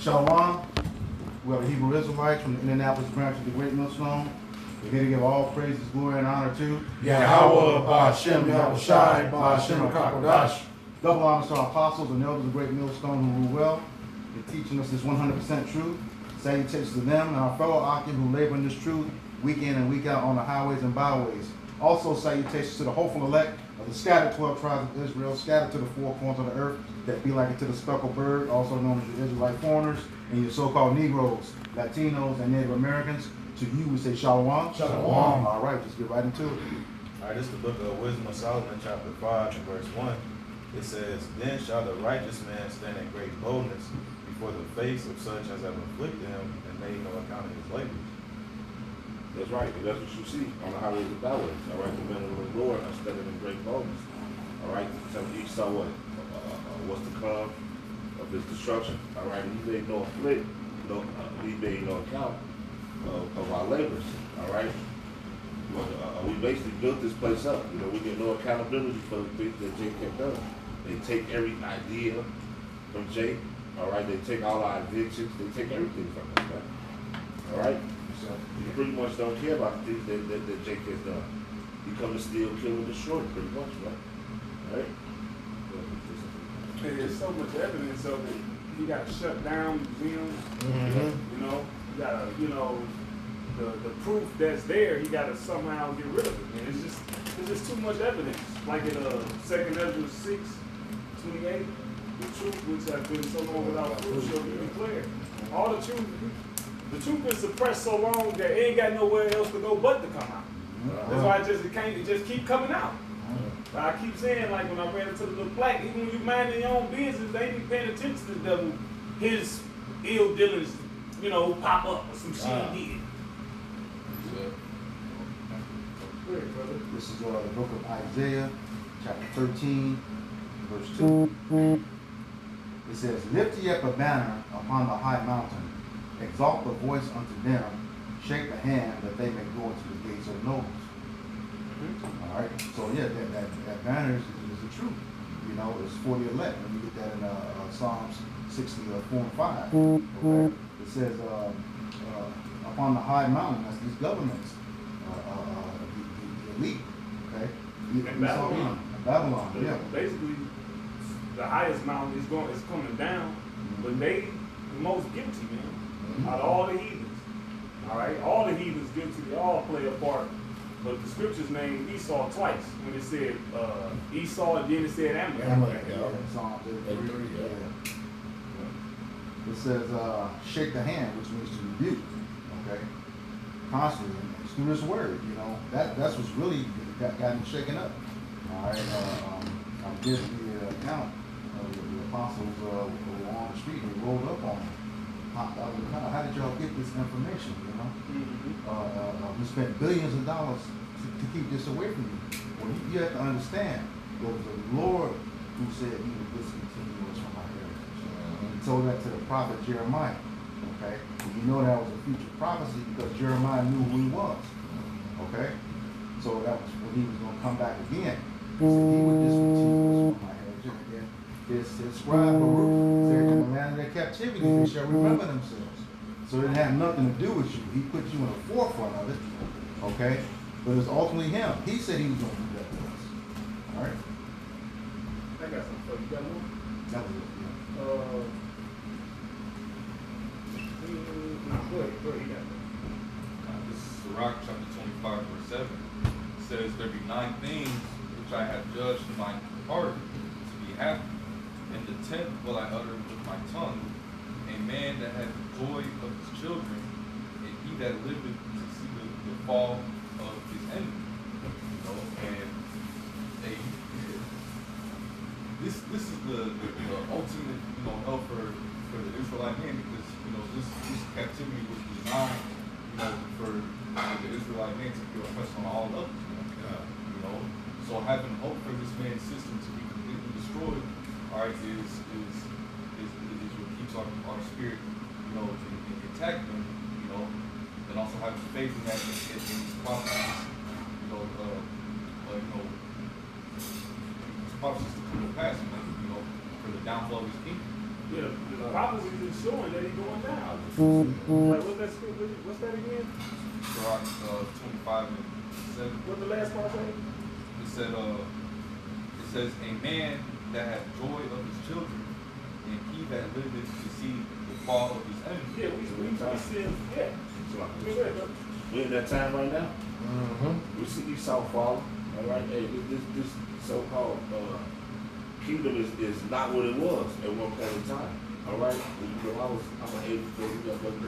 Shalom. We are the Hebrew Israelites from the Indianapolis branch of the Great Millstone. We're here to give all praises, glory, and honor to Yahweh, Ba'ashem, Yahushai, Ba'ashem, HaKadosh. double honor to our apostles and elders of the Great Millstone who rule well. They're teaching us this 100% truth. Salutations to them and our fellow Akim who labor in this truth week in and week out on the highways and byways. Also salutations to the hopeful elect of the scattered 12 tribes of Israel, scattered to the four corners of the earth, that be like it to the speckled bird, also known as your Israelite foreigners, and your so-called Negroes, Latinos, and Native Americans. To you, we say Shalom. Shalom. All right, just get right into it. All right, this is the book of Wisdom of Solomon, chapter 5, and verse 1. It says, "Then shall the righteous man stand in great boldness before the face of such as have afflicted him and made no account of his labors." That's right, and that's what you see on the highways and byways. All right, the men of the Lord are standing in great boldness. All right, tell each saw what's to come of his destruction. All right, and he made no afflict, he made no account of our labors. All right, we basically built this place up. You know, we get no accountability for the things that Jake have done. They take every idea from Jake. All right, they take all our evictions. They take everything from us, man. All right. You pretty much don't care about the things that Jake has done. He come to steal, kill, and destroy, pretty much, right? Right? And there's so much evidence of it. You got to shut down museums. You know, you got to, the proof that's there. You got to somehow get rid of it. And it's just too much evidence. Like in 2 Ezra 6:28, the truth which has been so long without proof shall be declared. All the truth. The truth been suppressed so long that it ain't got nowhere else to go but to come out. That's why it just keep coming out. But I keep saying, like when I ran into the little plaque, even when you minding your own business, they ain't paying attention to the devil. His ill dealings, pop up or some shit he did. Go ahead, brother. This is the book of Isaiah, chapter 13, verse 2. It says, "Lift ye up a banner upon the high mountain, exalt the voice unto them, shake the hand that they may go into the gates of nobles." All right, so yeah, that banner is the truth. It's for the elect. When you get that in Psalms 64 and 5. Okay, it says, upon the high mountain, that's these governments, the elite. Okay, And Babylon. Babylon, yeah. Basically, the highest mountain is coming down, but they the most guilty, man. Out of all the heathens. All right, all the heathens guilty. They all play a part. But the scriptures named Esau twice when it said Esau and then it said Amalek. Psalms 83. It says, shake the hand, which means to rebuke. Okay, constantly. And through this word, that's what's really got him shaken up. All right, I'm giving the account of the apostles who were on the street and rolled up on him. How did y'all get this information? We spent billions of dollars to keep this away from you. Well, you have to understand, it was the Lord who said he would discontinue us from our heritage. He told that to the prophet Jeremiah. Okay, and you know that was a future prophecy because Jeremiah knew who he was. Okay, so that was when he was going to come back again. He said he would discontinue us from our heritage. And then his scribe Baruch said, "In the land of their captivity, they shall remember themselves." So it had nothing to do with you. He put you in the forefront of it. Okay, but it was ultimately him. He said he was going to do that to us. All right. I got something for you. Got more? That was it. Yeah. Go ahead. You got it. This is Sirach chapter 25, verse 7. It says, "There be 9 things which I have judged in my heart to be happy, and the 10th will I utter with my tongue. A man that hath the joy of his children, and he that liveth to see the fall of his enemy." And this is the ultimate help for the Israelite man, because this captivity was designed for the Israelite man to be oppressed on all levels. So having hope for this man's system to be completely destroyed, all right, is what keeps our spirit, intact, and also having faith in that in these prophecies, these prophecies to come to pass, for the downfall of his kingdom. Yeah, the prophecy is showing that he's going down. Like, what's that again? Sirach 25 and 7. What the last part say? It said, it says, a man that hath joy of his children, and he that liveth to see the fall of his enemies. Yeah, we see him. Yeah. We in that time right now. Mm-hmm. We see Esau falling. All right, hey, this so-called kingdom is not what it was at one point in time. All right, you know, I'm an 84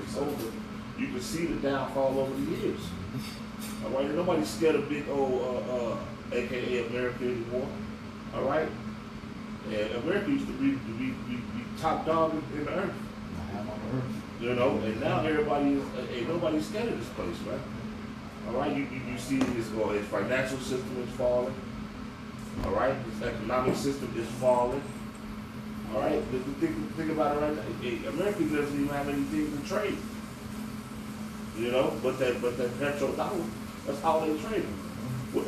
soldier. You can see the downfall over the years. All right, and nobody's scared of big old AKA America anymore. All right, and America used to be top dog in the earth. I have on earth. You know, and now everybody is, ain't nobody scared of this place, right? All right, you see his financial system is falling. All right, his economic system is falling. All right, think about it right now. Hey, America doesn't even have anything to trade. You know, but that petrodollar, that's all they trade. What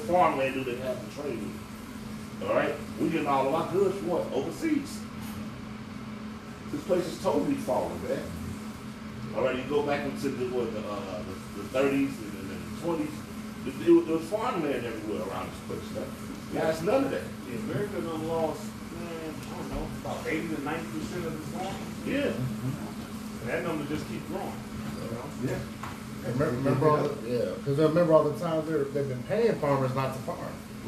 farmland do they have to trade with? All right, we getting all of our goods from what? Overseas. This place is totally falling, man. All right, you go back into the 30s and the 20s. There was farmland everywhere around this place, man. Now it's none of that. Yeah, America done lost, man, I don't know, about 80 to 90% of the farm. Yeah. And that number just keeps growing. You know? Yeah. And remember all the times they've been paying farmers not to farm.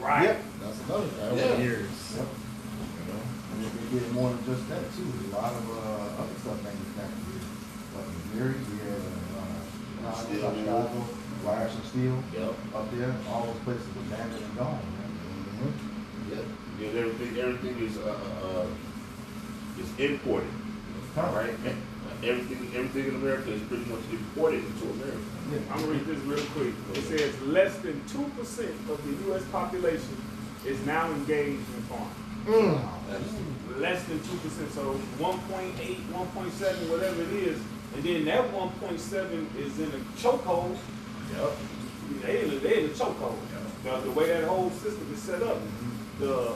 Right. Yep. That's another thing. Over Yeah. the years. Yep. You know? And they're getting more than just that too. There's a lot of other stuff manufactured here. Like Missouri, we had Chicago, wires and steel. Yep. Up there, all those places abandoned and gone, man. Mm-hmm. Yeah, everything is imported. All right, everything in America is pretty much imported into America. Yeah. I'm gonna read this real quick. It says less than 2% of the U.S. population is now engaged in farming. That's, Less than 2%, so 1.8, 1.7, whatever it is, and then that 1.7 is in a chokehold. Yep. They in the chokehold. The way that whole system is set up. The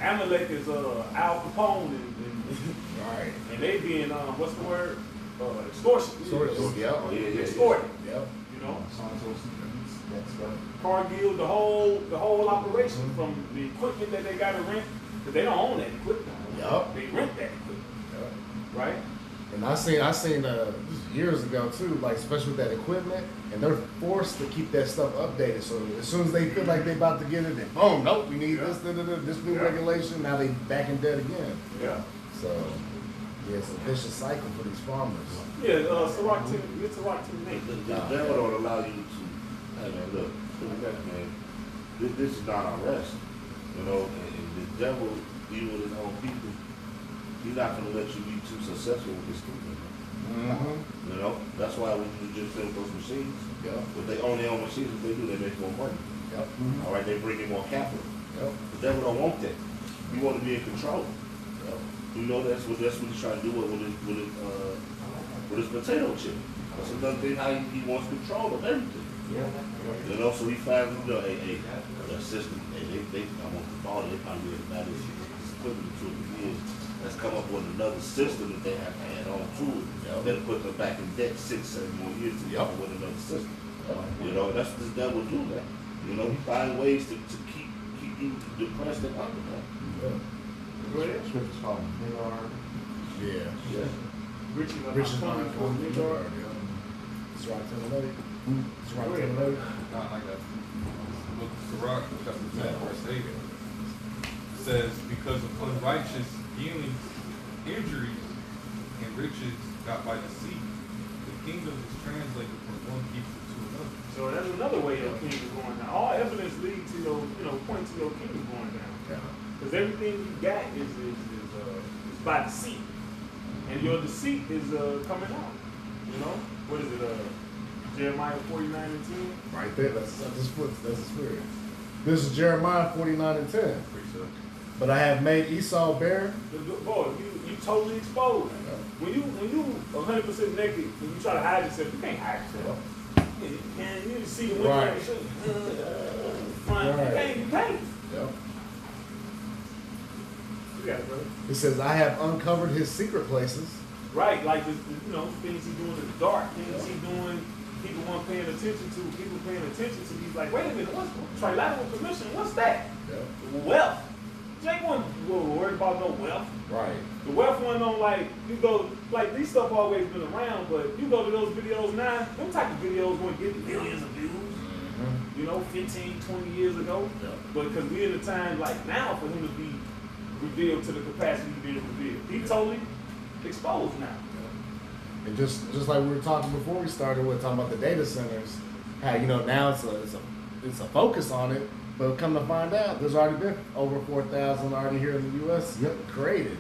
Amalek is Al Capone Right. and they being what's the word? Extortion. yeah. Extorted. Yep. You know, Santos, that stuff. Cargill, the whole operation from the equipment that they got to rent, because they don't own that equipment. Yup. They rent that equipment, Yep. right? And I seen years ago too, like especially with that equipment, and they're forced to keep that stuff updated. So as soon as they feel like they about to get it, then boom, nope, we need this new Yeah. regulation. Now they back in debt again. Yeah. So yeah, it's a vicious cycle for these farmers. Yeah, Ciroc Team Nate. the devil don't allow you to. Hey man, look, man, this is not our rest. You know, and the devil, even with his own people, he's not gonna let you be too successful with this kingdom. Mm-hmm. You know, that's why when you just build those machines, Yep. but they own their own machines, what they do, they make more money. Yep. All right, they bring in more capital. Yep. The devil don't want that. He want to be in control. Yep. You know, that's what he's trying to do with his potato chip. That's another thing, how he wants control of everything. You know, so he finds, a system, and I want to call it, they probably really mad as it's equivalent to years. Let's come up with another system that they have to add on to it. That'll put them back in debt 6-7 more years to come up with another system. You know, that's what this devil do, man. You know, he find ways to keep you depressed and under, man. Go ahead. Scriptures call them Hagar. Yeah. Yeah. Richie Richard coming for Martin. New York. It's right to the lady. It's right Go to ahead. the lady. Not like that. Look, Sirach chapter 10, verse 8 says, because of unrighteous dealings, injuries, and riches got by deceit, the kingdom is translated from one people to another. So that's another way your kingdom going down. All evidence lead to your, point to your kingdom going down. Yeah. Because everything you got is by deceit. And your deceit is coming out. You know? What is it? Jeremiah 49:10? Right there. That's the spirit. This is Jeremiah 49:10. But I have made Esau bare. Boy, you totally exposed. When you 100% naked, when you try to hide yourself, you can't hide yourself. And you see the window Right. and shit. Front. Right. You can't. Yep. got it, brother. It says, I have uncovered his secret places. Right, like you know, things he's doing in the dark, things he's doing, people weren't paying attention to, people paying attention to. He's like, wait a minute, what's trilateral commission? What's that? Wealth. Jake wasn't worried about no wealth. Right. The wealth went on like you go like these stuff always been around, but you go to those videos now, them type of videos won't get millions of views. You know, 15, 20 years ago. Yeah. But because we're in a time like now for him to be revealed to the capacity to be revealed. He totally exposed now. And just like we were talking before we started, we were talking about the data centers. How, you know, now it's a focus on it, but come to find out, there's already been over 4,000 already here in the U.S. created.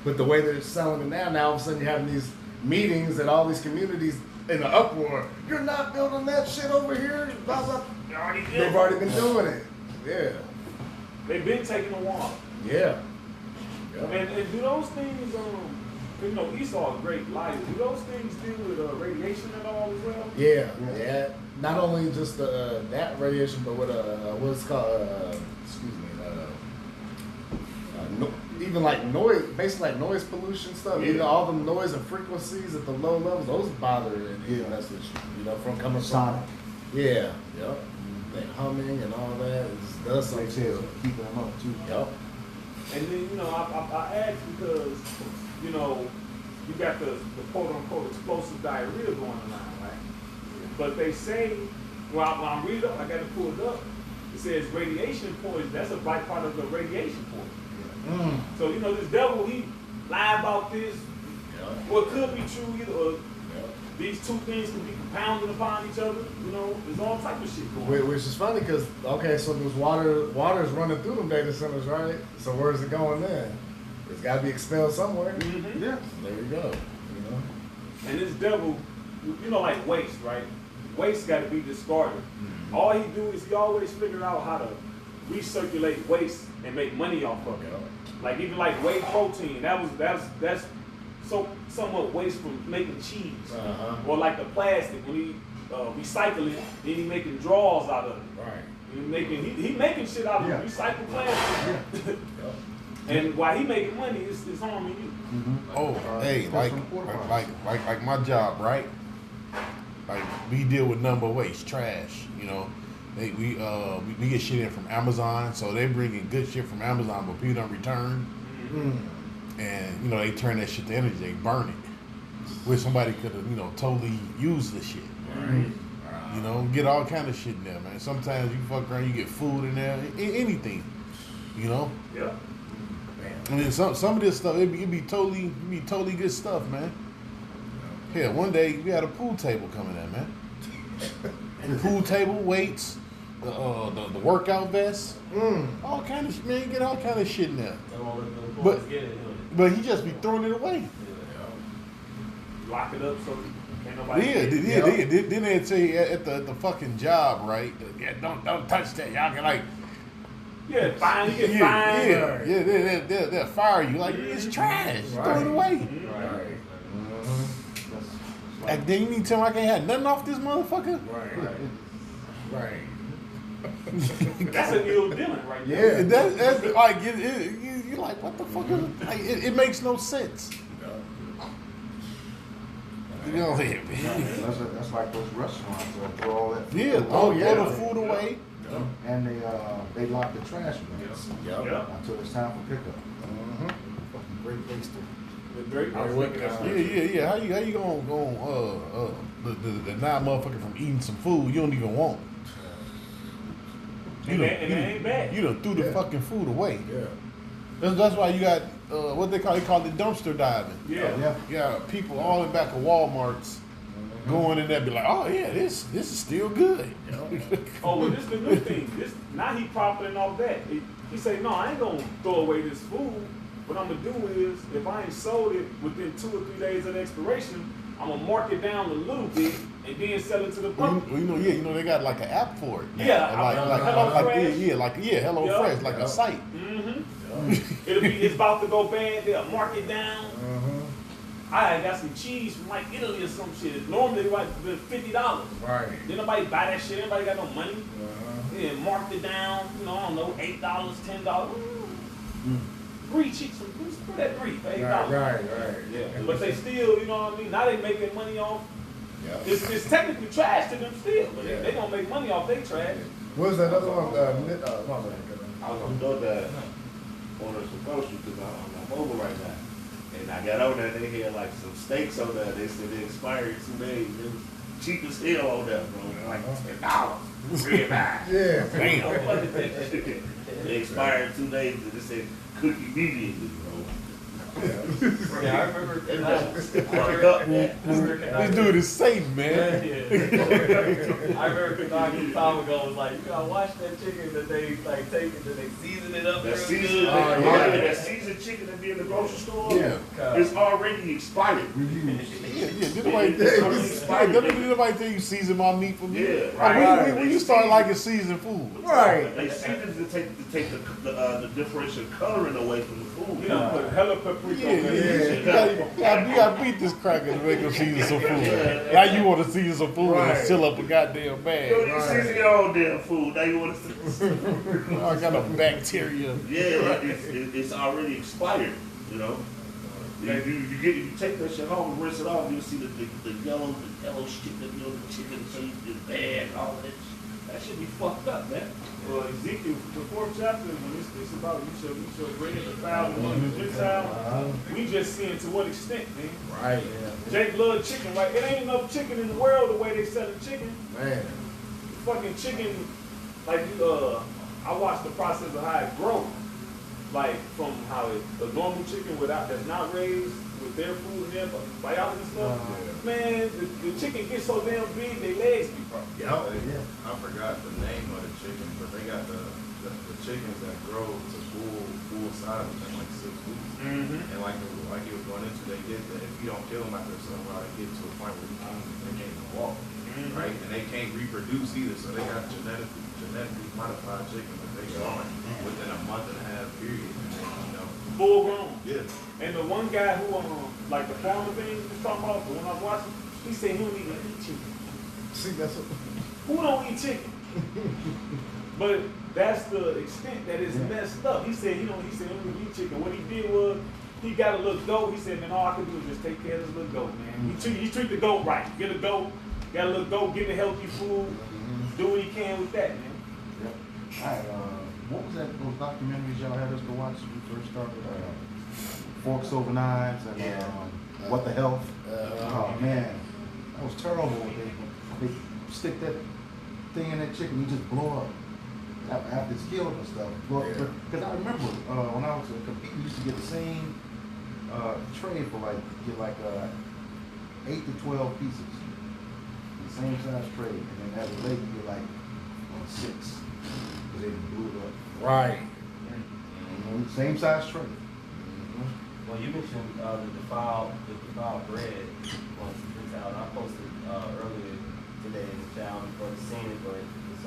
But the way they're selling it now all of a sudden you're having these meetings and all these communities in an uproar. You're not building that shit over here. Blah, blah. They've already been doing it. Yeah. They've been taking a walk. Yeah. And do those things, you know, Esau a great liar. Do those things deal with radiation at all as well? Yeah. Not only just that radiation, but with what's called, even like noise, basically like noise pollution stuff. Yeah. You know, all the noise and frequencies at the low levels, those bother and mess with you. You know, from coming Sonic. from. Yeah. Yep. That humming and all that does They something say to it. keeping them up too. Yep. And then, you know, I asked because, you know, you got the quote-unquote explosive diarrhea going around, right? But they say, when I'm reading up, I got to pull it up, it says radiation poison, that's a byproduct of radiation poison. So, you know, this devil, he lie about this, or it could be true either, or these two things can be compounded upon each other, you know, there's all type of shit going on. Which is funny because, okay, so there's water's running through them data centers, right? So where's it going then? It's got to be expelled somewhere. Mhm. Yeah. There you go. You know? And this devil, you know, like waste, right? Waste got to be discarded. All he do is he always figure out how to recirculate waste and make money off of it. Like even like whey protein, that's so somewhat waste from making cheese. Or like the plastic when he recycle it, then he making drawers out of it. Right. He making shit out of Yeah. recycled plastic. And while he making money, it's harming you. Oh, hey, like my job, right? Like we deal with number waste, trash. You know, we get shit in from Amazon, so they bring in good shit from Amazon, but people don't return, and you know they turn that shit to energy, they burn it, where somebody could have totally used the shit. Right. You know, get all kind of shit in there, man. Sometimes you fuck around, you get food in there, anything. You know. Yeah. I mean, some of this stuff, it be totally good stuff, man. Hell, one day we had a pool table coming in, man. Pool table, weights, the workout vest, all kind of shit, man. You get all kind of shit in there. But he just be throwing it away. Lock it up so can't nobody. Then they tell you at the fucking job, right? Yeah, don't touch that. Y'all can like. Yeah, fine. You get fined. They'll fire you. Like, it's trash. Throw it away. Right. And then you mean tell me I can't have nothing off this motherfucker? Right. That's an ill dealing right there. Yeah. That's like, you're like, what the fuck? Like, it makes no sense. You know, That's like those restaurants that throw all that food yeah, away. throw the food away. And they lock the trash bins Yeah. until it's time for pickup. Fucking great waster. The Drake, I was looking at some- Yeah. How you gonna deny a motherfucker from eating some food you don't even want? And that ain't bad. You done threw the Yeah. fucking food away. Yeah. That's why you got what they call it dumpster diving. Yeah. Yeah, people all in back of Walmarts going in there be like, oh yeah, this is still good. Oh, well, this is the new thing. Now he profiting off that. He say, no, I ain't gonna throw away this food. What I'm gonna do is, if I ain't sold it within 2 or 3 days of the expiration, I'm gonna mark it down a little bit and then sell it to the Well, public. you know they got like an app for it. now. Yeah, like HelloFresh. Hello Yeah. Fresh, like a site. It's about to go bad. They'll mark it down. I got some cheese from like Italy or some shit. Normally like $50. Right. Then nobody buy that shit. Everybody got no money. Yeah, marked it down. I don't know, $8, $10. Three cheeks, put that $3 for $8. Right. Yeah, but they still, you know what I mean? Now they making money off. Yeah. It's technically trash to them still, but Yeah. they gonna make money off they trash. What was that other one? I was on DoorDash ordering some groceries because I'm mobile right now. And I got on there and they had like some steaks on there. They said they expired in 2 days. It was cheap as hell on there, bro. Like $10. Red eye. Yeah. Damn. They expired in 2 days and they said cook immediately, bro. Yeah, I remember. This dude is Satan, man. I remember Kanaki time ago was like, you gotta watch that chicken that they like take it and they season it up That real seasoned, good. that seasoned chicken that be in the grocery store, Yeah. it's already expired. Yeah, did nobody tell you season my meat for me? Yeah, Like, right. when you start liking seasoned food. Right. They seasoned to take the differential coloring away from the food. You know, put hella paprika Yeah, on there. you gotta beat this cracker to make him season some food. Now you want to season some food and Right. fill up a goddamn You bag. season your own damn food. Now you want to. I got a bacteria. Yeah, it's already expired. You know. You take that shit home and rinse it off. You'll see the yellow shit that be on the chicken, so it's bad, all that. That should be fucked up, man. Well, Ezekiel, the 4th chapter, when it speaks about you shall eat your bread and defile among the Gentiles, we just seeing to what extent, man. Right. Jake love chicken, right? It ain't enough chicken in the world the way they selling chicken. Man. Fucking chicken, like I watched the process of how it grows. Like from how a normal chicken that's not raised with their food and their biology and stuff. Man, the chicken gets so damn big, their legs be broke. I forgot the name of the chicken, but they got the chickens that grow to full size within like 6 weeks. And like he was going into, they get that if you don't kill them after a certain while, they get to a point where they can't even walk, right? And they can't reproduce either, so they got genetically modified chickens that they growing within a month and a half period. And they, Full grown. yeah. And the one guy who like the farmer thing he was talking about, the one I was watching, he said he don't even eat chicken. See, that's what. Who don't eat chicken? But that's the extent that it's messed up. He said he don't eat chicken. What he did was he got a little goat. He said, man, all I can do is just take care of this little goat, man. He treat the goat right. Get a goat, got a little goat, give it healthy food, do what he can with that, man. Yep. All right, what was that, those documentaries y'all had us to watch when we first started? Forks Over Knives and What the Health? Oh man, that was terrible. They stick that thing in that chicken, you just blow up after it's killed and stuff. Because I remember when I was competing, we used to get the same tray for get 8 to 12 pieces, the same size tray, and then as a lady you get like 6 because they blew it up. Right. Same size tray. Well, you mentioned the defiled bread on Gentile. I posted earlier today in the chat for the scene, but it's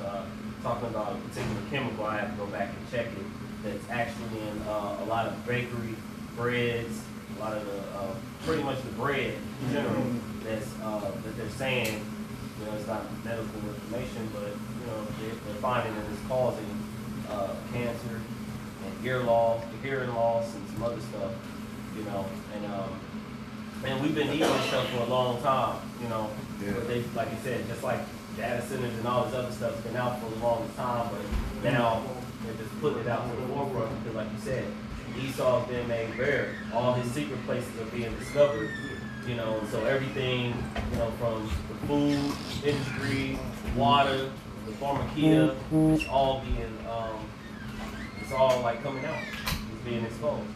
talking about a particular chemical. I have to go back and check it. That's actually in a lot of bakery breads, a lot of the pretty much the bread in general. That's that they're saying, it's not medical information, but they're finding that it's causing cancer and hearing loss and some other stuff. And we've been eating this stuff for a long time, But they, like you said, just like data centers and all this other stuff's been out for the longest time, but now they're just putting it out to the forefront because, like you said, Esau's been made bare. All his secret places are being discovered, so everything, from the food industry, water, the pharmacia, it's all being, it's all like coming out, it's being exposed.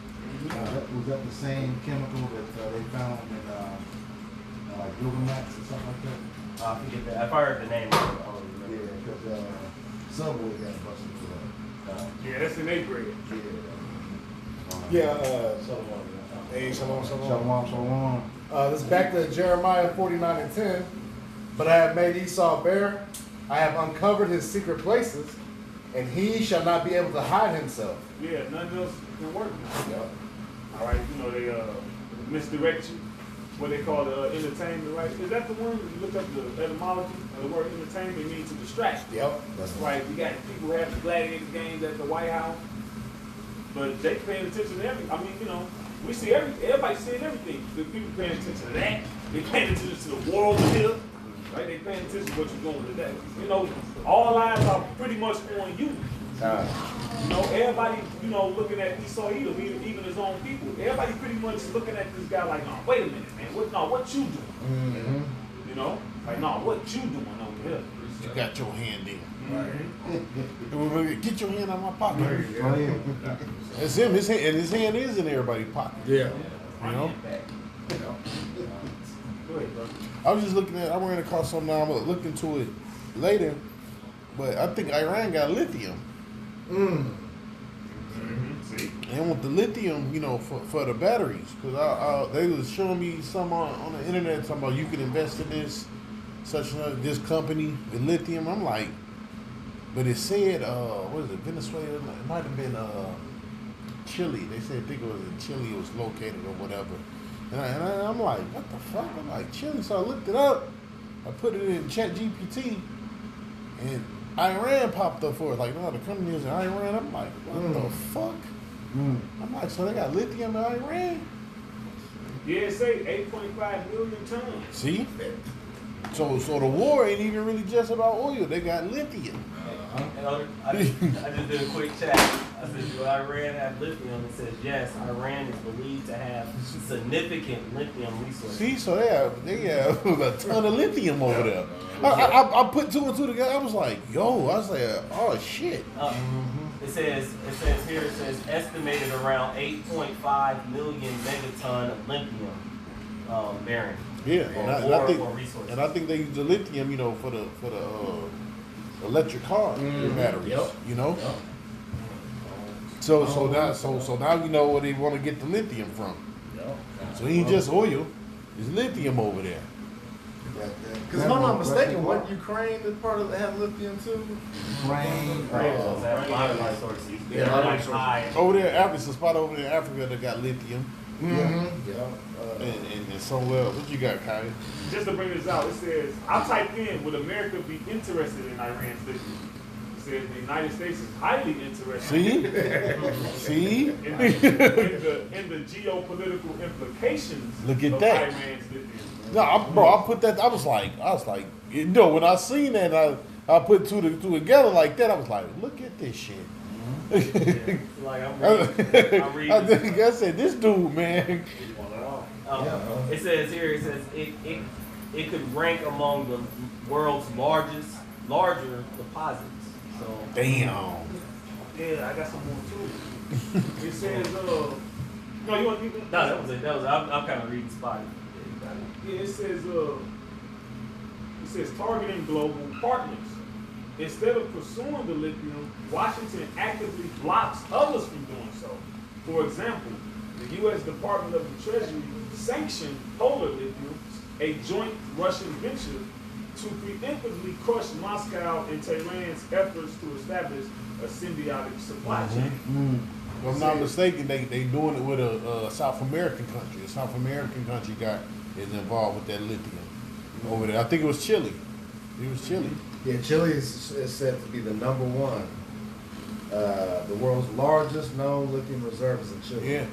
Was that the same chemical that they found in like Glucomax or something like that? I forget that. If I heard the name, I don't remember. Yeah, because Subway got busted for that. Yeah, that's in their bread. Yeah. Hey, shalom. Shalom. This is back to Jeremiah 49:10. But I have made Esau bare. I have uncovered his secret places, and he shall not be able to hide himself. Yeah, nothing else can work now. Yep. All right, they misdirect you. What they call entertainment, right? Is that the one? When you look up the etymology of the word entertainment, it means to distract. Yep. That's Right. You got people having gladiator games at the White House. but they paying attention to every. I mean, you know, we see everybody seeing everything. The people paying attention to that. They paying attention to the world here. Right? They paying attention to what you're doing today. You know, all eyes are pretty much on you. You know, everybody, you know, looking at Esau Edom, even his own people. Everybody pretty much looking at this guy like, no, wait a minute, man. What you doing? You know? Like, no, what you doing over here? You got your hand in. Get your hand out of my pocket. It's him. His hand is in everybody's pocket. Yeah. You know. Go ahead, bro. I was just looking at. I ran across something. Now I'm gonna look into it later. But I think Iran got lithium. See? They want the lithium, you know, for the batteries. Cause they was showing me some on the internet talking about you can invest in this, such and this company with lithium. I'm like, but it said, what is it, Venezuela? It might have been Chile. They said, I think it was in Chile. It was located or whatever. And I'm like, what the fuck? I'm like, Chile. So I looked it up. I put it in ChatGPT, and Iran popped up for it. Like, no, the company is in Iran. I'm like, what the fuck? I'm like, so they got lithium in Iran? Yeah, it say 8.5 million tons. See? So the war ain't even really just about oil. They got lithium. I just did a quick chat. I said, do Iran have lithium? It says, yes, Iran is believed to have significant lithium resources. See, so they have a ton of lithium over there. I put two and two together. I was like, yo, I was like, oh shit. It says here, it says estimated around 8.5 million megaton of lithium bearing. Yeah, and I think they use the lithium, you know, for the electric car batteries. Yep. You know. Yep. So now you know where they want to get the lithium from. Yep. So it ain't just oil, it's lithium over there. Because if I'm not mistaken, wasn't Ukraine the part of that had lithium too? Rain. So they have a lot of resources. Yeah, They're a lot of like resources. high. Over there, Africa, a spot over there in Africa that got lithium. And somewhere, what you got, Kyle? Just to bring this out, it says, I typed in, would America be interested in Iran's lithium? It says the United States is highly interested. See? In the geopolitical implications Look at of that. Iran's lithium. No, I put that. I was like, you know, when I seen that, I put two together like that. I was like, look at this shit. Like I'm reading. I think I said, this dude, man. It says here, it could rank among the world's larger deposits. So Damn. Yeah, I got some more too. It says, no, you want to do no, that was. I'm kind of reading spotty. Yeah, it says targeting global partners. Instead of pursuing the lithium, Washington actively blocks others from doing so. For example, the U.S. Department of the Treasury sanctioned Polar Lithium, a joint Russian venture, to preemptively crush Moscow and Tehran's efforts to establish a symbiotic supply chain. If I'm not mistaken, they doing it with a South American country. A South American country is involved with that lithium over there. I think it was Chile. It was Chile. Yeah, Chile is said to be the number one. The world's largest known lithium reserve is in Chile. Yeah.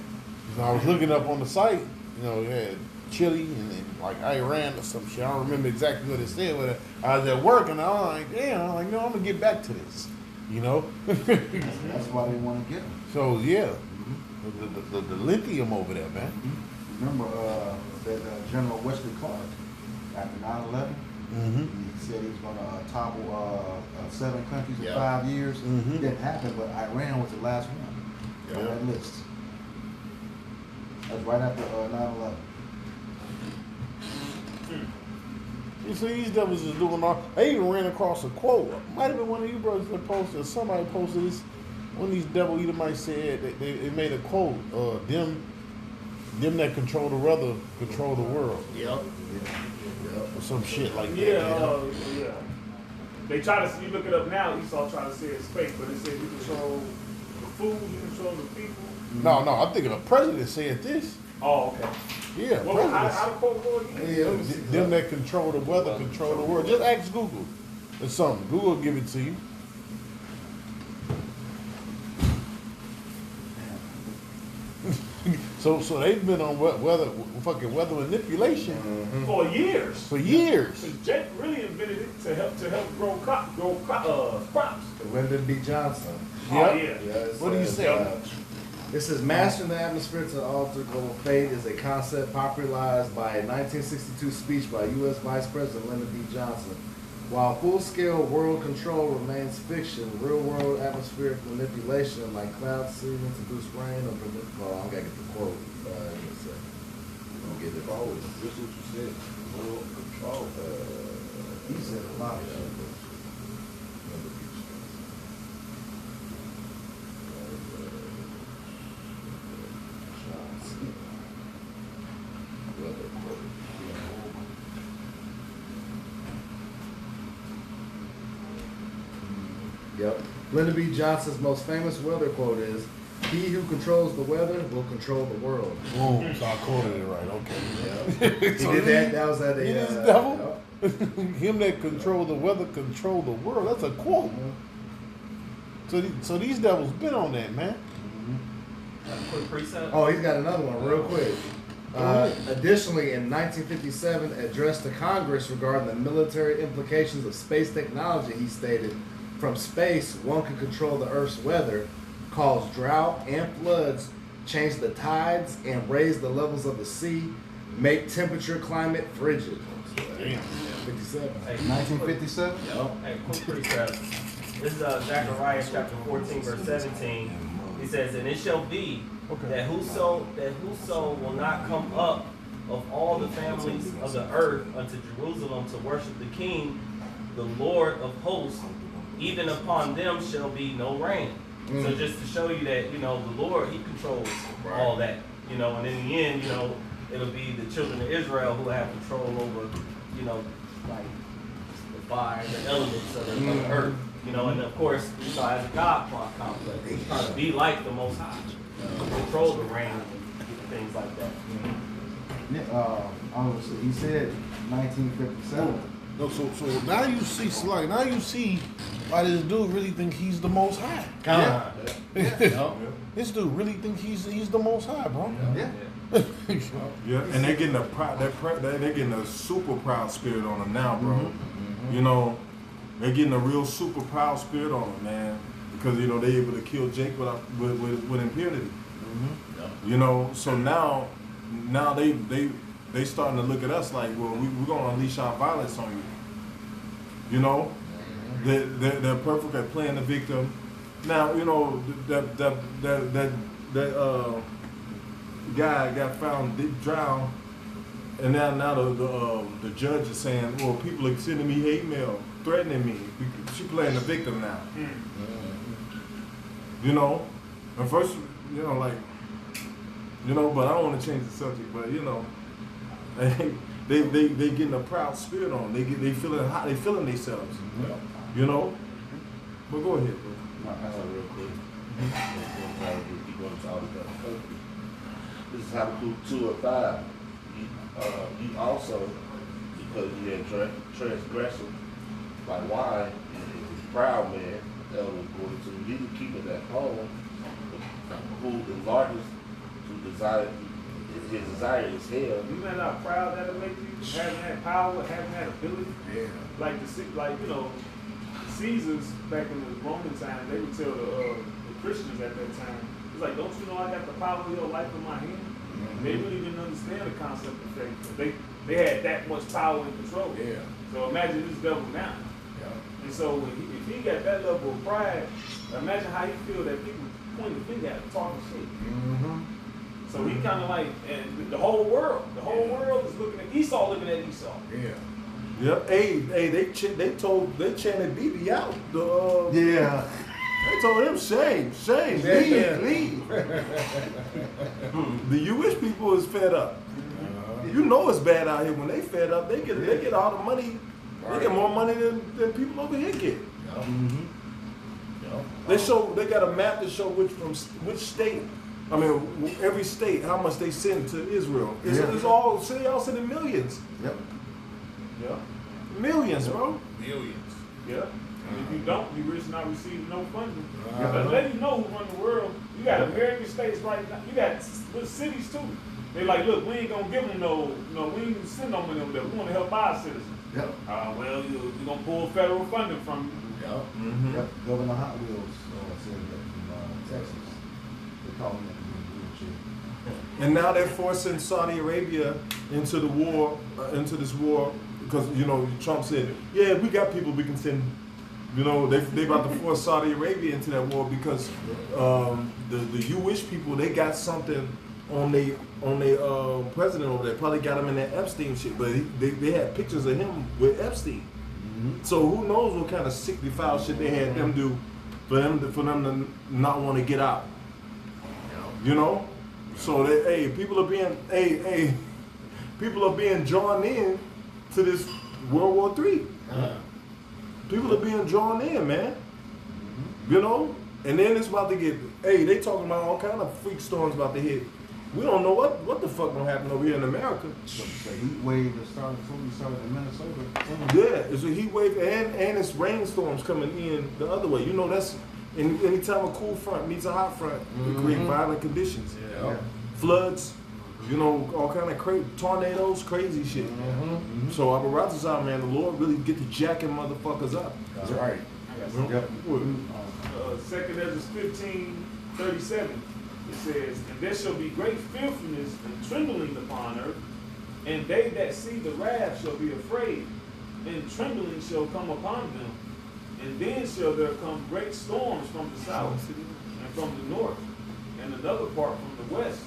So I was looking up on the site, you know, yeah, Chile and like Iran or some shit. I don't remember exactly what it said, but I was at work and I was like, damn, I'm like, no, I'm gonna get back to this, you know. That's why they want to get them. So yeah, the lithium over there, man. Remember that General Wesley Clark after 9/11, he said he was going to topple 7 countries in 5 years. It didn't happen, but Iran was the last one on that list. That's right after 9/11. You see, these devils is doing all. I even ran across a quote. Might have been one of you brothers that posted. Somebody posted this. One of these devil Edomites said that they made a quote. Them that control the weather control the world. Yep. Or some shit like that. Yeah. They try to, you look it up now, Esau try to say it's fake, but it says you control the food, you control the people. No, I think the president said this. Oh, okay. Yeah, Well, how the quote go again? them that control the weather control the world. Just ask Google or something. Google will give it to you. So they've been on fucking weather manipulation For years. for years. So Jake really invented it to help grow crops. Lyndon B. Johnson. Oh Yep. yeah. Yes, What do you say? This is mastering the atmosphere to alter global fate is a concept popularized by a 1962 speech by U.S. Vice President Lyndon B. Johnson. While full-scale world control remains fiction, real-world atmospheric manipulation like cloud seeding to boost rain or permit. Well, I gotta get the quote. In a second. I'll get it forward. This is what you said. World control. He said a lot of shit. Yep. Lyndon B. Johnson's most famous weather quote is, "He who controls the weather will control the world." Boom. So I quoted it right. Okay. He did that. That was at a. He is devil. Him that control the weather control the world. That's a quote. So these devils been on that, man. Quick precept. Oh, he's got another one real quick. Additionally, in 1957, addressed to Congress regarding the military implications of space technology, he stated, "From space, one can control the Earth's weather, cause drought and floods, change the tides, and raise the levels of the sea, make temperature climate frigid." Damn. 57. Hey, 1957? Hey, quick precept. This is Zechariah chapter 14, verse 17. He says, "And it shall be that whoso will not come up of all the families of the earth unto Jerusalem to worship the King, the Lord of hosts, even upon them shall be no rain." So just to show you that, the Lord, He controls all that, and in the end, it'll be the children of Israel who have control over, like the fire, the elements of the earth, and of course, as a God complex, He's trying to be like the Most High, control the rain and things like that. He said 1957. No, so now you see, now you see why this dude really think he's the Most High. This dude really think he's the Most High, bro. Yeah. Yeah, and they're getting they're getting a super proud spirit on them now, bro. They're getting a real super proud spirit on them, man, because they're able to kill Jake with impunity. So now they starting to look at us like, well, we're gonna unleash our violence on you. They're perfect at playing the victim. Now that guy got found drowned, and now the judge is saying, well, people are sending me hate mail, threatening me. She playing the victim now. And first, but I don't want to change the subject, but they getting a proud spirit on. They feeling hot. They feeling themselves. But go ahead, bro. Real quick. Keep going to all the stuff. This is Habakkuk 2:5. He also, because he had transgression by wine, and a proud man, elders according to he keepeth at home, who enlarges to desire, his desire is hell. You know how proud that'll make you, having that power, having that ability. Yeah. Caesars back in the Roman time, they would tell the Christians at that time, it's like, don't you know I got the power of your life in my hand? They really didn't understand the concept of faith. They had that much power and control. Yeah. So imagine this devil now. Yeah. And so if he got that level of pride, imagine how he feel that people point the finger at him talking shit. So he kind of like, and the whole world is looking at Esau, looking at Esau. Yeah. Yep. Hey, they chanted BB out. Yeah. They told him shame, leave. The Jewish people is fed up. It's bad out here. When they fed up, they get all the money. They get more money than people over here get. They got a map to show which state. I mean, every state, how much they send to Israel. It's all sending millions. Yep. Yeah. Millions, bro. Millions. Yeah. And if you don't, you risk not receiving no funding. Yeah. But let you know who run the world. You got American states right now. You got cities too. They like, look, we ain't gonna give them we ain't gonna send no money over there. We want to help our citizens. Yep. Well, you're gonna pull federal funding from you. Yep. Mm-hmm. Yep. Governor Hot Wheels said that from Texas. They call him that wheelchair. And now they're forcing Saudi Arabia into the war, into this war, because Trump said, yeah, we got people we can send. They about to force Saudi Arabia into that war because the Jewish people, they got something on they president over there. Probably got him in that Epstein shit, but they had pictures of him with Epstein. Mm-hmm. So who knows what kind of sick foul shit they had them do for them to not want to get out. So people are being drawn in to this World War III. People are being drawn in, man. And then it's about to get. They talking about all kind of freak storms about to hit. We don't know what the fuck gonna happen over here in America. The heat wave that started in Minnesota. Yeah, it's a heat wave and it's rainstorms coming in the other way. That's anytime a cool front meets a hot front, it creates violent conditions. Yeah. Floods, all kind of tornadoes, crazy shit. So Abba Ratazar, man, the Lord really get to jacking motherfuckers up. That's right. Yep. 2 Ezra 15:37. It says, and there shall be great fearfulness and trembling upon earth, and they that see the wrath shall be afraid, and trembling shall come upon them. And then shall there come great storms from the south, and from the north, and another part from the west.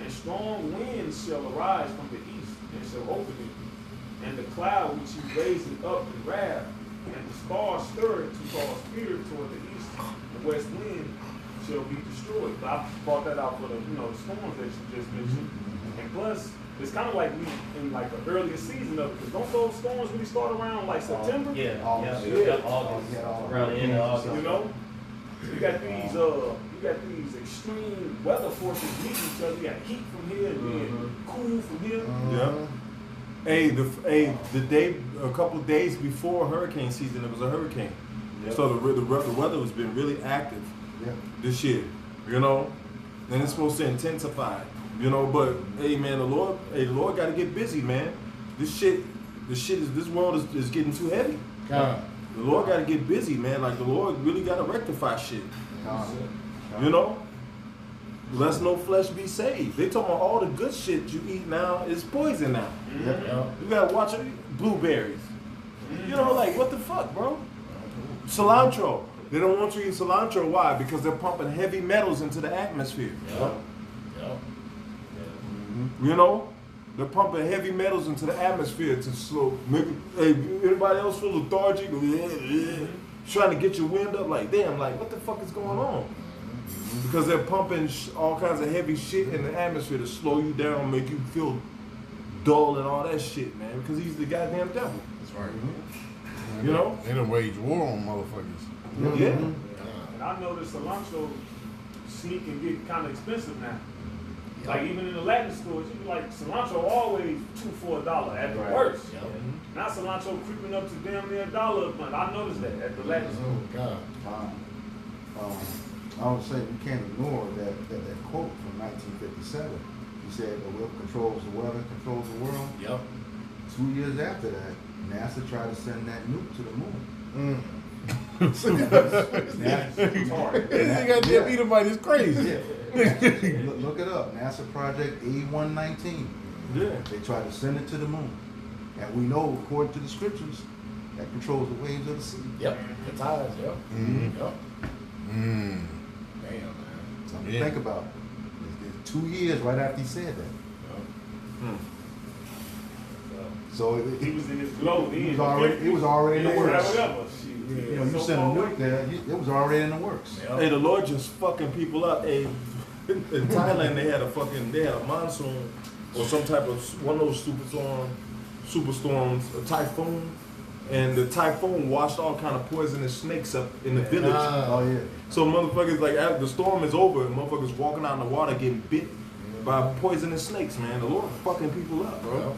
And strong winds shall arise from the east, and shall open it. And the cloud which he raised up in wrath, and the stars stirred to cause fear toward the east, the west wind shall be destroyed. But I brought that out for the storms that you just mentioned. And plus, it's kind of like we in like the earliest season of it, because don't those storms really start around like September? Yeah, August. August. Around the end of August. So you got these extreme weather forces meeting each other. You got heat from here and then cool from here. Yeah. The day, a couple of days before hurricane season, it was a hurricane. Yep. So the weather has been really active this year, and it's supposed to intensify, but hey man, the Lord got to get busy, man. This world is getting too heavy. The Lord got to get busy, man. Like the Lord really got to rectify shit. Lest no flesh be saved. They talking about all the good shit you eat now is poison now. You gotta watch it. Blueberries. Like what the fuck, bro? Cilantro. They don't want you to eat cilantro. Why? Because they're pumping heavy metals into the atmosphere. They're pumping heavy metals into the atmosphere to slow. Maybe anybody else feel lethargic? Trying to get your wind up. Like damn. Like what the fuck is going on? Because they're pumping all kinds of heavy shit in the atmosphere to slow you down, make you feel dull and all that shit, man. Because he's the goddamn devil. That's right. They done wage war on motherfuckers. Yeah. And I noticed cilantro sneak and get kind of expensive now. Like even in the Latin stores, you be like cilantro always $2 for $1 at the worst. Now cilantro creeping up to damn near $1 a month. I noticed that at the Latin store. I would say we can't ignore that quote from 1957. He said, the will controls the weather, controls the world. Yep. 2 years after that, NASA tried to send that nuke to the moon. This goddamn Edomite is crazy. Look it up. NASA Project A119. Yeah. They tried to send it to the moon. And we know, according to the scriptures, that controls the waves of the sea. Yep. The tides. Yep. Yep. Damn, man. Something to think about. It's 2 years right after he said that. So He was in his glow then. it was already in the works. You You sent a nuke there, it was already in the works. Hey, the Lord just fucking people up. Hey, in Thailand they had a monsoon or some type of one of those superstorms, a typhoon, and the typhoon washed all kind of poisonous snakes up in the village. Oh yeah. So motherfuckers like after the storm is over, motherfuckers walking out in the water getting bit by poisonous snakes, man. The Lord fucking people up, bro.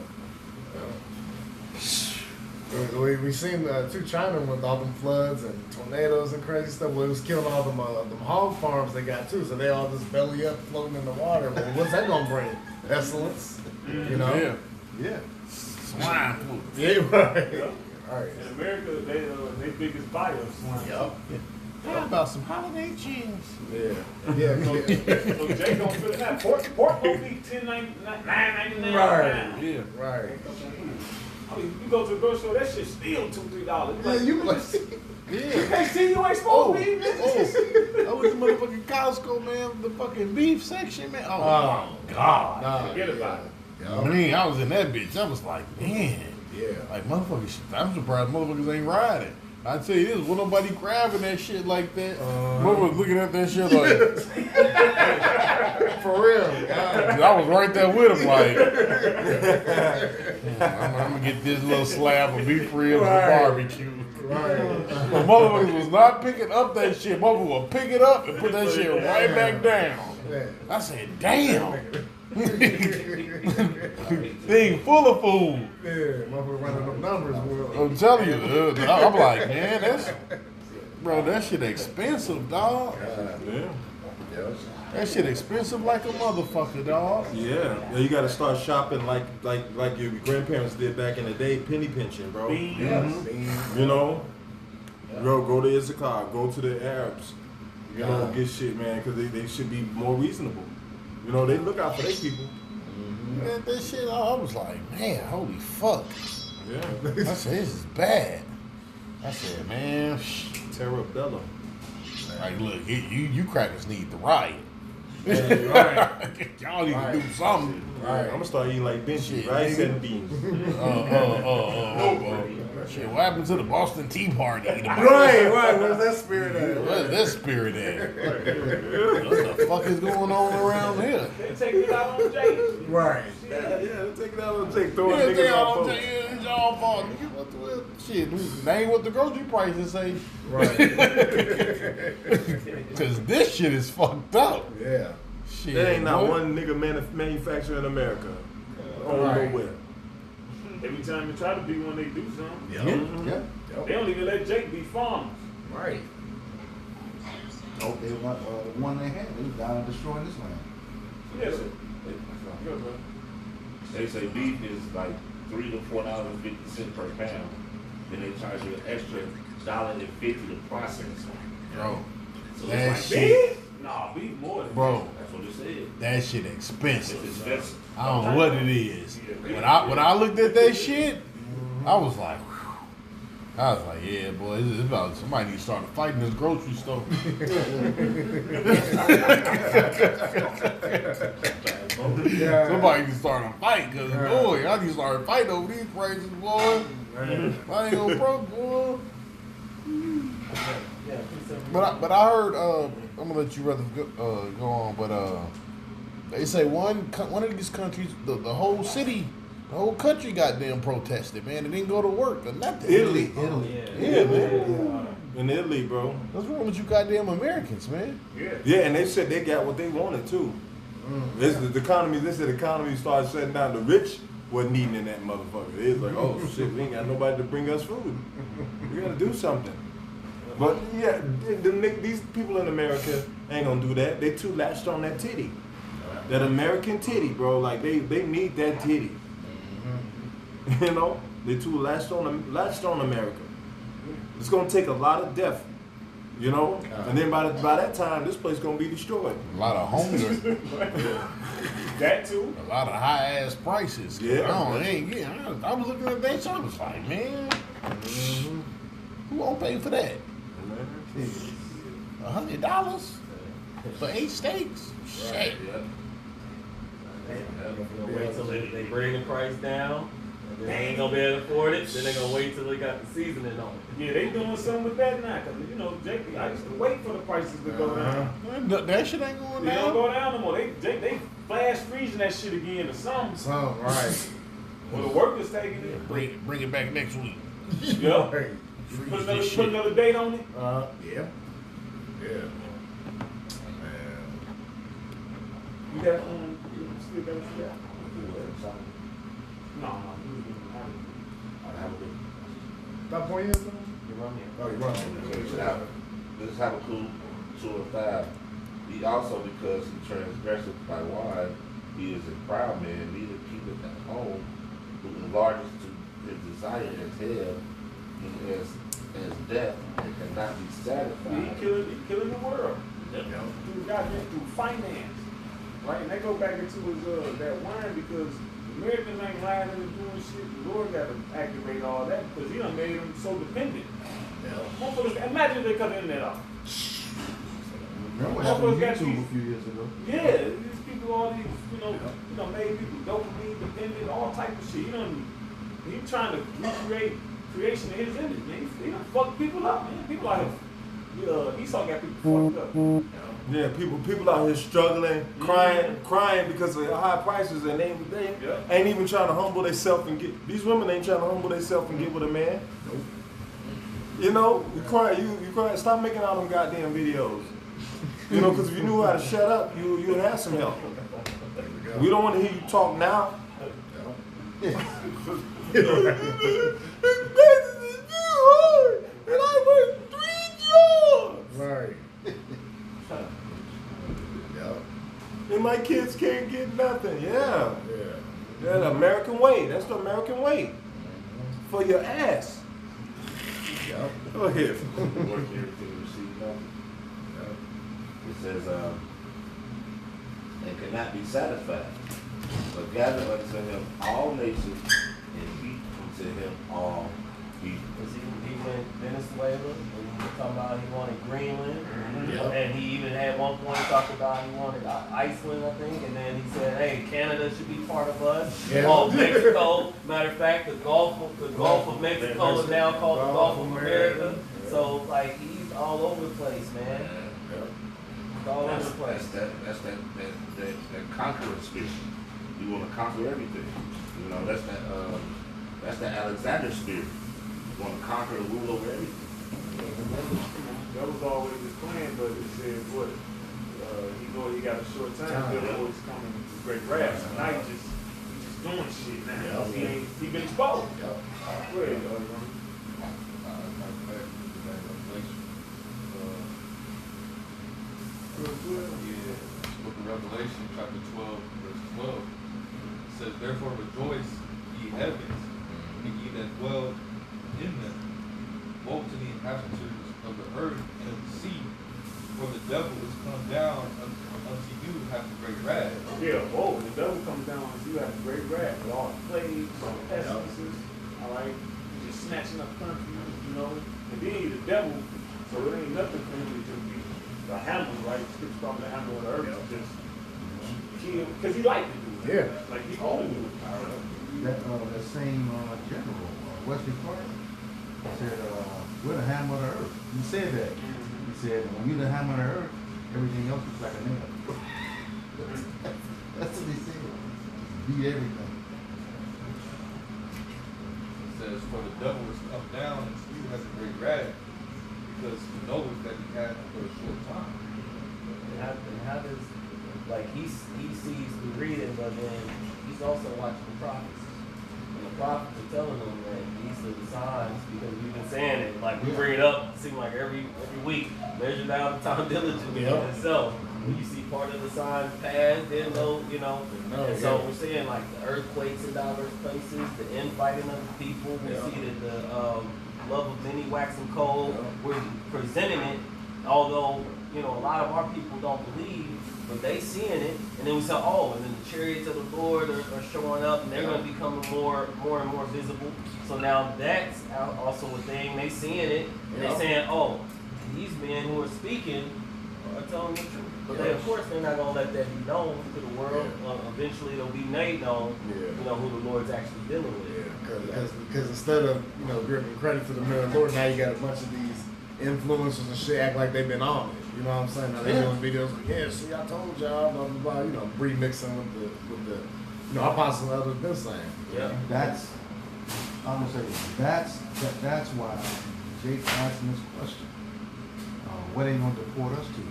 We seen too China with all them floods and tornadoes and crazy stuff. Well, it was killing all them hog farms they got too. So they all just belly up, floating in the water. Well, what's that gonna bring? Pestilence, you know? Yeah. Yeah. Swine flu. Yeah, right. Yeah. Right. In America, they biggest buyer of swine. Yup. How about some holiday cheese? Yeah. So Jay don't feel that. Pork gonna be $9.99. Right. Yeah. Right. I mean, you go to the grocery store, that shit's still $2-3. Yeah, you like. Yeah. Hey, see, you ain't supposed to be. I was in motherfucking Costco, man, the fucking beef section, man. Oh, my God. Nah, Forget about it. Yup. Man, I was in that bitch. I was like, man. Yeah. Like, motherfuckers, I'm surprised motherfuckers ain't riding. I tell you this, wasn't nobody grabbing that shit like that. Motherfuckers looking at that shit like, For real. God. I was right there with him, like, I'm gonna get this little slab of beef ribs Right. and barbecue. Right. But motherfuckers was not picking up that shit. Motherfuckers would pick it up and put that shit right back down. Yeah. I said, damn. Thing full of food. Yeah, motherfucker running them numbers. Boy. I'm telling you, I'm like, man, that shit expensive, dog. Yeah. That shit expensive like a motherfucker, dog. Yeah, you got to start shopping like your grandparents did back in the day, penny pinching, bro. You know, go to Issachar, go to the Arabs, you know, get shit, man, because they should be more reasonable. You know, they look out for their people. Man, that shit, I was like, man, holy fuck. Yeah, I said, this is bad. I said, man, Terra Bella. like, look, you crackers need to riot. Right. Y'all need to do something. I'm gonna start eating like Benji, Shit, rice nigga. and beans. Shit, what happened to the Boston Tea Party? Right. Where's that spirit at? Where's that spirit at? What the fuck is going on around here? They take it out on Jay. Right. Yeah, take it out on Jake, throw Yeah, niggas y'all off don't tell you, it's y'all fault. Nigga, what the hell? Shit, name what the grocery prices say. Right. Cause this shit is fucked up. Yeah. Shit, There ain't not boy. one nigga manufacturer in America. Right. Nowhere. Every time they try to be one, they do something. Yep. Yeah. They don't even let Jake be farmers. Right. Oh, they want the one they had. They was down and destroying this land. Yes, sir. Good, bro. They say beef is like $3 to $4.50 per pound. Then they charge you an extra $1.50 to process. Bro, So that it's like shit, Beef? Nah, beef more than bro, That's what it said. that shit It's expensive. expensive. I don't know what it is. When I looked at that shit, I was like, whew. I was like, yeah, boy, it's about somebody need to start a fight in this grocery store. Yeah. Somebody need to start a fight, cause boy, I need to start a fight over these prices, boy. I ain't gonna broke, boy. Yeah, But I heard, I'm gonna let you rather go on, but they say one of these countries, the whole city, the whole country goddamn protested, man. They didn't go to work or nothing. Italy. Yeah, man. In Italy, bro. What's wrong with you goddamn Americans, man? Yeah. Yeah, and they said they got what they wanted too. This is the economy. They said the economy started shutting down. The rich wasn't eating in that motherfucker. They was like, oh shit, we ain't got nobody to bring us food. We gotta do something. But yeah, these people in America ain't gonna do that. They too latched on that titty. That American titty, bro. Like they need that titty. You know, they too latched on America. It's gonna take a lot of death, you know, and then by that time, this place gonna be destroyed. A lot of hunger, That too. a lot of high ass prices. Yeah. I was looking at that shit. I was like, man, who won't pay for that? $100 for 8 steaks? Shit. Wait till they bring the price down, and then they ain't gonna be able to afford it. Then they gonna wait till they got the seasoning on it. Yeah, they doing something with that now. Cause you know, Jake, I used to wait for the prices to go down. That shit ain't going They don't down. go down no more. They flash freezing that shit again or something. Some, right. Well, the workers taking it. Bring it back next week. Yeah. Right. Put this shit. another date on it. Yeah. Yeah. You got you still got that? No. I have a good. About 4 years ago? You run me. Oh, you run me. This is Habakkuk 2:5. He also, because he transgresseth by wine, he is a proud man, neither keepeth at home, who enlarges to his desire as hell, and as death, and cannot be He satisfied. killing the world. Through goddamn, through finance. Right? And they go back into his that wine because Americans ain't lying and doing shit. The Lord got to activate all that because he done made them so dependent. Motherfuckers, imagine if they cut the internet off. Remember what happened to YouTube a few years ago? Yeah, these people, all these, you know, made people dopamine dependent, all type of shit. He trying to recreate creation of his image, man. He done fucked people up, man. People out here, Esau got people fucked up. Yeah, people out here struggling, crying because of high prices, and they ain't even trying to humble themselves and get. These women ain't trying to humble themselves and get with a man. You know, you cry. Stop making all them goddamn videos. You know, because if you knew how to shut up, you would have some help. We don't want to hear you talk now. And I worked 3 jobs. Right. And my kids can't get nothing. Yeah. Yeah. Yeah, the American way. That's the American way. For your ass. Yep. Go ahead. Work everything you receive nothing. It says, and cannot be satisfied, but gather unto him all nations, and heap unto him all people. Because he went Venezuela, and he was talking about he wanted Greenland, Yep. and he even had one point talked about he wanted Iceland, I think, and then he said, hey, Canada should be part of us. Yeah. Oh, Mexico. Matter of fact, the Gulf of Mexico is now called the Gulf of America. So like he's all over the place, man. He's all over the place. That's that conqueror spirit. You want to conquer everything. You know, that's the Alexander spirit. You want to conquer and rule over everything. That was always his plan, but it said what? He know he got a short time, therefore he's coming to great wrath. So now he's just doing shit now. Yeah. He been exposed. Yep. Go ahead, Ron. Book of Revelation, chapter 12, verse 12. It says, therefore rejoice, ye heavens, and ye that dwell in them. Woe to the inhabitants of the earth and of the sea, for the devil is come down unto you having great wrath. Yeah, the devil comes down and you have great wrath with all the plagues, all the pestilences, all right? He's just snatching up countries, you know? And then he's the devil, so it ain't nothing for him to just be the hammer, right? Scripture called him the hammer of the earth, to just kill, because he liked to do it. Yeah. Like he wanted to do it. That same general, Wesley Clark, said, we're the hammer of the earth. He said that. He said, when you're the hammer of the earth, everything else is like a nail. That's what he said. Beat everything. It says, for the devil is come down unto you having great wrath, because he knows that he had for a short time. And how does, like, he sees the reading, but then he's also watching the prophets. And the prophets are telling him that these are the signs, because we've been saying it, like, we bring it up, it seems like every week, measure down the time diligently in itself. When you see part of the signs pass, then know, you know. And so we're seeing, like, the earthquakes in diverse places, the infighting of the people. We see that the love of many waxing cold. We're presenting it, although, you know, a lot of our people don't believe, but they seeing it, and then we say, oh, and then the chariots of the Lord are showing up, and they're going to become more and more visible. So now that's also a thing. They seeing it, and they saying, oh, these men who are speaking are telling the truth. But they, of course, they're not going to let that be known to the world. Eventually, it'll be made known, you know, who the Lord's actually dealing with. Because instead of, you know, giving credit to the man of the Lord, now you got a bunch of these influencers and shit act like they've been on it. You know what I'm saying? Now they doing videos like, yeah, see, I told y'all, blah, blah, blah, you know, remixing with the, you know, Apostle and others been saying. Yeah. I'm gonna say this. That's why Jake's asking this question. What they gonna deport us to?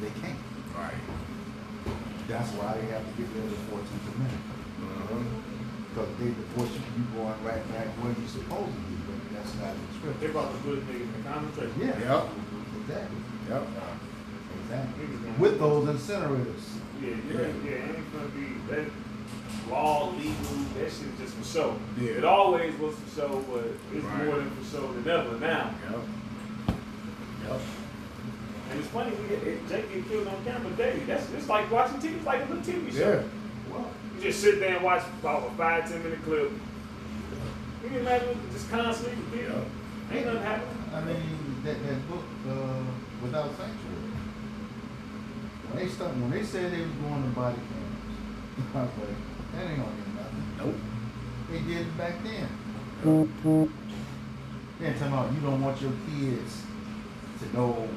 They can't. Right. That's why they have to get rid of the 14th Amendment. Because they deport you going right back where you're supposed to be. But that's not in the They scripture. about to put niggas in the concentration. Yeah. Yep. Exactly. Yep. Exactly. Niggas gonna- With those incinerators. Ain't gonna be that law, legal, that shit just for show. Yeah. It always was for show, but it's Right. more than for show than ever now. Yep. Yep. And it's funny, Jake get killed on camera daily. It's like watching TV, it's like a little TV show. Yeah. Well, You just sit there and watch about a 5-10 minute clip. You can imagine just constantly repeating. Ain't nothing happening. I mean, that book, Without Sanctuary. When they said they was going to body cams, I was like, that ain't gonna get nothing. Nope. They did it back then. Then tell me, you don't want your kids to know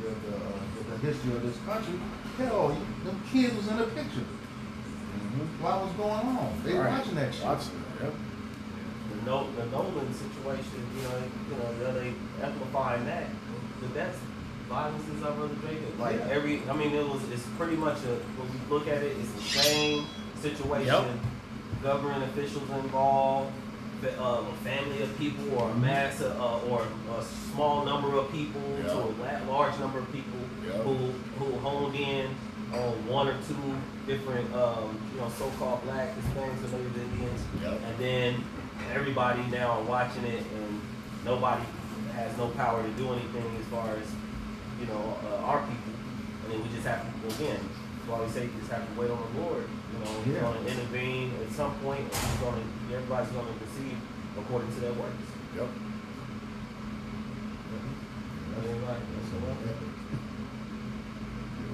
the history of this country. Hell, them kids was in the picture. What was going on? They Right. watching that shit. Watching it, yep. The Nolan situation, they amplifying that. But that's violence is our brother Jacob. Like Yeah. it's pretty much when we look at it, it's the same situation. Yep. Government officials involved, a family of people, or a mass, or a small number of people Yep. to a large number of people Yep. who honed in on one or two different, so-called black Hispanics or Native Indians, Yep. and then everybody now are watching it, and nobody has no power to do anything as far as our people, and then we just have to again. That's why we say we just have to wait on the Lord. He's Yeah. going to intervene at some point, and everybody's going to receive according to their works. Yep. Anybody?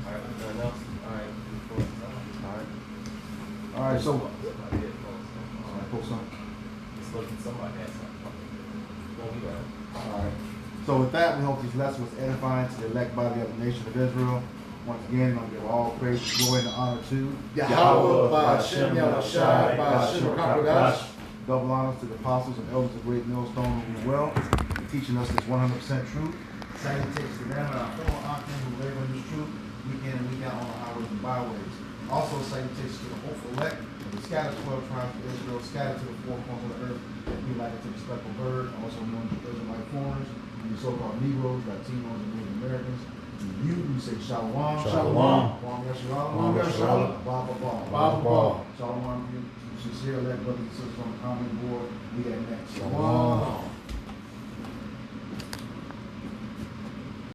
All right, nothing else? All right. All right, so My headphones. post something. It's looking somebody has something. No, we got it. All right. So with that, we hope this lesson was edifying to the elect body of the nation of Israel. Once again, I'm going to give all praise, glory, and honor to Yahweh, Ba'ashem, Yahushai, Ba'ashem, Rakadash. Double honors to the apostles and elders of Great Millstone who do well, in teaching us this 100% truth. Salutations to them and our fellow Akim who labor in this truth, week in and week out on the highways and byways. Also, salutations to the hopeful elect, the scattered 12 tribes of Israel, scattered to the four corners of the earth, that be like unto the speckled bird, also known as Israelite foreigners, and the so-called Negroes, Latinos, and Native Americans. To you, we say Shalom. Shalom. Kwam Yasharal. Kwam Yasharal. Baba Baba. Baba Baba. Shalom. You sincere elect brothers and sisters on the comment board. We got next. Shalom.